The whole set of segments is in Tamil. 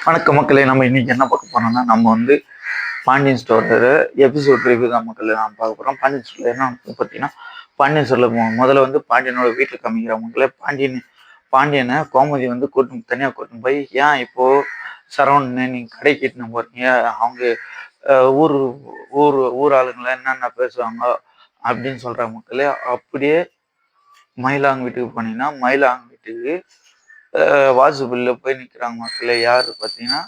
வணக்கம் மக்களே. நம்ம இன்னைக்கு என்ன பார்க்க போறோம்னா, நம்ம வந்து பாண்டியன் ஸ்டோர் எபிசோட் ரிவ்யூ தான் மக்களே நாம் பார்க்க போறோம். பாண்டியன் ஸ்டோர்ல என்ன பார்த்தீங்கன்னா, பாண்டியன் ஸ்டோர்ல முதல்ல வந்து பாண்டியனோட வீட்டில் காமிக்கிற மக்களே. பாண்டியனை கோமதி வந்து தனியாக கூட்டின்னு போய், ஏன் இப்போ சரவணனை நீங்க கடைக்கு இட்டுன்னு போறீங்க, அவங்க ஊர் ஊர் ஊர் ஆளுங்களை என்னென்ன பேசுவாங்க அப்படின்னு சொல்ற மக்களே. அப்படியே மயிலாங்க வீட்டுக்கு போனீங்கன்னா, மயிலாங்க வீட்டுக்கு வாசுபில்ல போய் நிற்கிறாங்க மக்களே. யார் பார்த்தீங்கன்னா,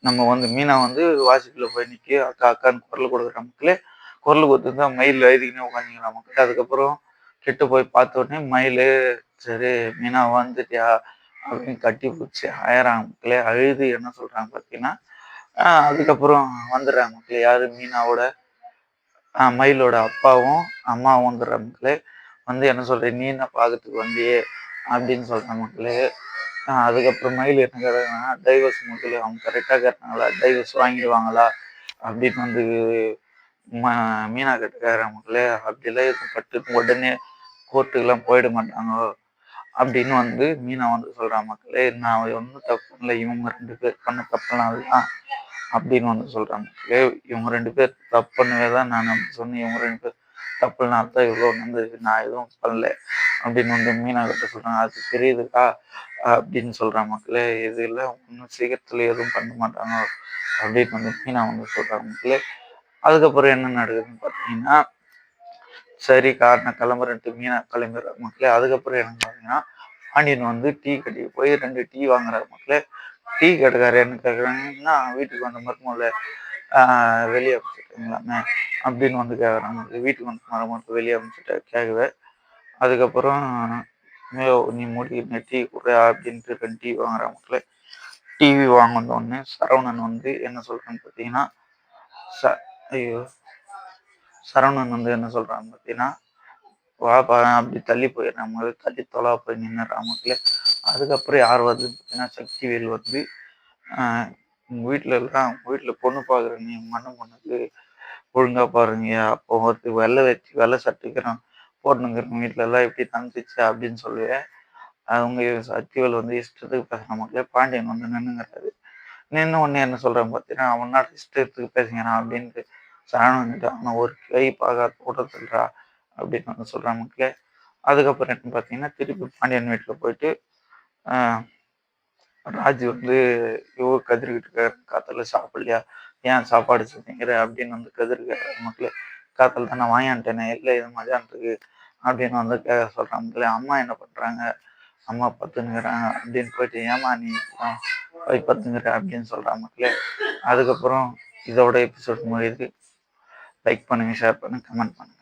நம்ம வந்து மீனா வந்து வாசுபில்ல போய் நிற்க அக்கா அக்கான்னு குரல் கொடுக்குற மக்களே. குரல் கொடுத்து தான் மயில் எழுதிக்கினே உட்காந்துக்கிறான் மக்களே. அதுக்கப்புறம் கிட்ட போய் பார்த்த உடனே மயில், சரி மீனா வந்துட்டியா அப்படின்னு கட்டி பிடிச்சி அழறாங்க மக்களே. அழுது என்ன சொல்றாங்க பார்த்தீங்கன்னா, அதுக்கப்புறம் வந்துடுறாங்க மக்களே. யாரு மீனாவோட மயிலோட அப்பாவும் அம்மாவும் வந்துடுறாங்க மக்களே. வந்து என்ன சொல்றேன், நீ என்ன பார்க்கறதுக்கு வந்தியே அப்படின்னு சொல்றாங்க மக்களே. அதுக்கப்புறம் மயில் என்ன கேட்குறாங்கன்னா, டைவர்ஸ் மக்களே அவங்க கரெக்டாக கேட்டாங்களா, டைவர்ஸ் வாங்கிடுவாங்களா அப்படின்னு வந்து மீனா கிட்ட கேட்குறாங்க மக்களே. அப்படிலாம் எதுவும் பட்டு உடனே கோர்ட்டுக்கெல்லாம் போயிட மாட்டாங்க அப்படின்னு வந்து மீனா வந்து சொல்கிறான் மக்களே. நான் ஒன்றும் தப்பு இல்லை, இவங்க 2 பேர் பண்ண தப்புலாம் அதுதான் அப்படின்னு வந்து சொல்கிறாங்க மக்களே. இவங்க 2 பேர் தப்பு பண்ணவே தான் நான் அப்படி சொன்னேன். இவங்க 2 பேர் தப்புனா தான் இவ்வளோ நடந்தது, நான் எதுவும் பண்ணல அப்படின்னு வந்து மீனா கிட்ட சொல்கிறாங்க. அது தெரியுதுக்கா அப்படின்னு சொல்கிறாங்க மக்களே. இது இல்லை இன்னும் சீக்கிரத்தில் எதுவும் பண்ண மாட்டாங்க அப்படின்னு வந்து மீனா வந்து சொல்கிறாங்க மக்களே. அதுக்கப்புறம் என்ன நடக்குதுன்னு பார்த்தீங்கன்னா, சரிக்கா நான் கிளம்புறேன்ட்டு மீனா கிளம்பிடுறாங்க மக்களே. அதுக்கப்புறம் என்ன பார்த்தீங்கன்னா, பாண்டியன் வந்து டீ கடைக்கு போய் 2 டீ வாங்குறாரு மக்களே. டீ கடைக்காரர் என்ன கேட்குறாங்கன்னா, வீட்டுக்கு வந்த மருமகளை வெளியே அனுப்பிச்சிட்டீங்களாமே அப்படின்னு வந்து கேட்குறாங்க. வீட்டுக்கு வந்து மருமகளை வெளியே அனுப்பிச்சிட்டு கேட்கவே. அதுக்கப்புறம் நீ மூடி டீ குடுறா அப்படின்ட்டு 2 டீ வாங்குறாங்க மக்களே. டிவி வாங்கினோடனே சரவணன் வந்து என்ன சொல்றான்னு பார்த்தீங்கன்னா, ச ஐயோ சரவணன் வந்து என்ன சொல்றான்னு பார்த்தீங்கன்னா, வாப்பா அப்படி தள்ளி போயிடுறான் முதல்ல, தள்ளி தொலா போய் நின்னுறான் மக்களே. அதுக்கப்புறம் யார் வருதுன்னு பார்த்தீங்கன்னா, சக்திவேல் வந்து உங்கள் வீட்டில் எல்லாம் உங்கள் வீட்டில் பொண்ணு பார்க்குற நீ மண்ணு பொண்ணுக்கு ஒழுங்கா பாருங்க, அப்போ வந்து வெள்ளை சட்டைக்கிறோம் போட்டுனுங்கிறவங்க வீட்டில எல்லாம் எப்படி தந்துச்சு அப்படின்னு சொல்லுவேன். அவங்க சக்திவேல் வந்து இஷ்டத்துக்கு பேசுகிற மக்களே. பாண்டியன் வந்து நின்னுங்கிறாரு. நின்று உடனே என்ன சொல்கிறான் பார்த்தீங்கன்னா, அவனால இஷ்டத்துக்கு பேசுங்கிறான் அப்படின்ட்டு சரவணன்கிட்ட அவனை ஒரு கை பார்க்காத கூட்டத்துலடா அப்படின்னு வந்து சொல்கிறான் மக்களே. அதுக்கப்புறம் என்ன பார்த்தீங்கன்னா, திருப்பி பாண்டியன் வீட்டில் போயிட்டு ராஜு வந்து கதிர்கிட்டு இருக்காரு, காத்தால சாப்பிடலையா, ஏன் சாப்பாடு செஞ்சீங்கிற அப்படின்னு வந்து கதிர்க்காரு மக்களே. காத்தால தான் நான் வாங்கிட்டேனே, இல்லை இது மதியானத்துக்கு அப்படின்னு வந்து சொல்கிறான் மக்களே. அம்மா என்ன பண்ணுறாங்க, அம்மா பத்துனுங்கிறாங்க அப்படின்னு போயிட்டு, ஏமா நீ போய் பத்துங்கிற அப்படின்னு சொல்கிறான் மக்களே. அதுக்கப்புறம் இதோட எபிசோட் முடியுது. லைக் பண்ணுங்கள், ஷேர் பண்ணுங்கள், கமெண்ட் பண்ணுங்கள்.